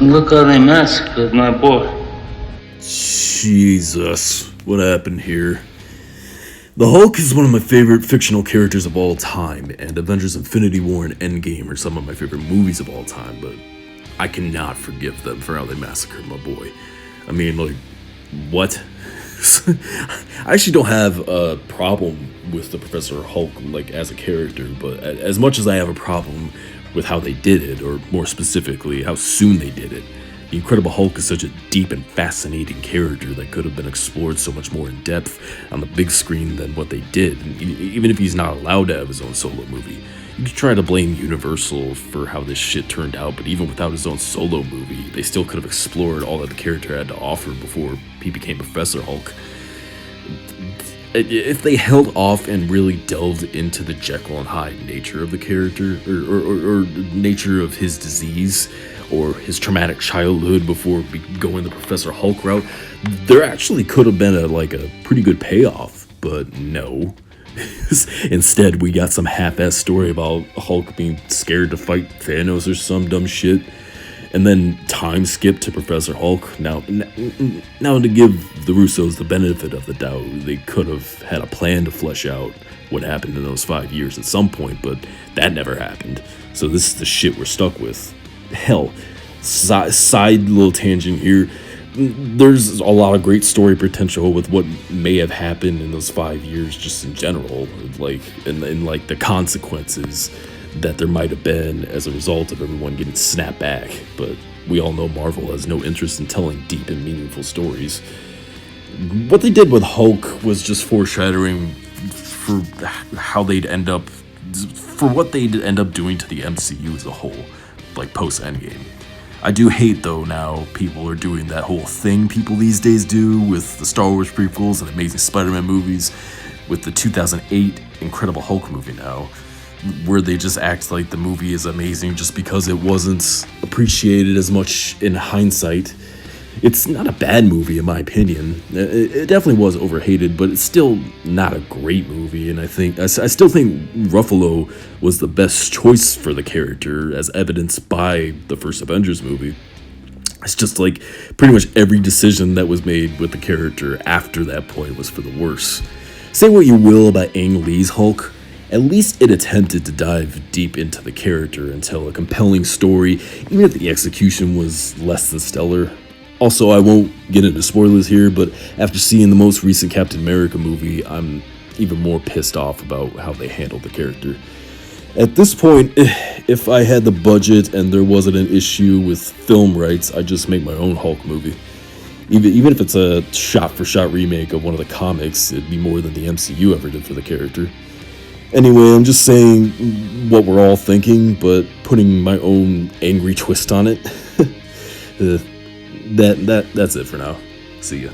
Look how they massacred my boy. Jesus, what happened here? The Hulk is one of my favorite fictional characters of all time, and Avengers Infinity War and Endgame are some of my favorite movies of all time, but I cannot forgive them for how they massacred my boy. I mean, like, what? I actually don't have a problem with the Professor Hulk, like, as a character, but as much as I have a problem with how they did it, or more specifically, how soon they did it. The Incredible Hulk is such a deep and fascinating character that could have been explored so much more in depth on the big screen than what they did. And even if he's not allowed to have his own solo movie, you could try to blame Universal for how this shit turned out, but even without his own solo movie, they still could have explored all that the character had to offer before he became Professor Hulk. If they held off and really delved into the Jekyll and Hyde nature of the character, or nature of his disease, or his traumatic childhood before going the Professor Hulk route, there actually could have been a pretty good payoff, but no. Instead, we got some half-ass story about Hulk being scared to fight Thanos or some dumb shit, and then time skip to Professor Hulk. Now, to give the Russos the benefit of the doubt, they could have had a plan to flesh out what happened in those 5 years at some point, but that never happened. So this is the shit we're stuck with. Hell, side little tangent here. There's a lot of great story potential with what may have happened in those 5 years, just in general, and like the consequences that there might have been as a result of everyone getting snapped back. But we all know Marvel has no interest in telling deep and meaningful stories. What they did with Hulk was just foreshadowing for how they'd end up, for what they'd end up doing to the MCU as a whole, like post-Endgame. I do hate, though, now people are doing that whole thing people these days do with the Star Wars prequels and Amazing Spider-Man movies, with the 2008 Incredible Hulk movie now, where they just act like the movie is amazing just because it wasn't appreciated as much in hindsight. It's not a bad movie, in my opinion. It definitely was overhated, but it's still not a great movie, and I still think Ruffalo was the best choice for the character, as evidenced by the first Avengers movie. It's just like pretty much every decision that was made with the character after that point was for the worse. Say what you will about Ang Lee's Hulk, at least it attempted to dive deep into the character and tell a compelling story, even if the execution was less than stellar. Also, I won't get into spoilers here, but after seeing the most recent Captain America movie, I'm even more pissed off about how they handled the character. At this point, if I had the budget and there wasn't an issue with film rights, I'd just make my own Hulk movie. Even if it's a shot-for-shot remake of one of the comics, it'd be more than the MCU ever did for the character. Anyway, I'm just saying what we're all thinking, but putting my own angry twist on it. That's it for now. See ya.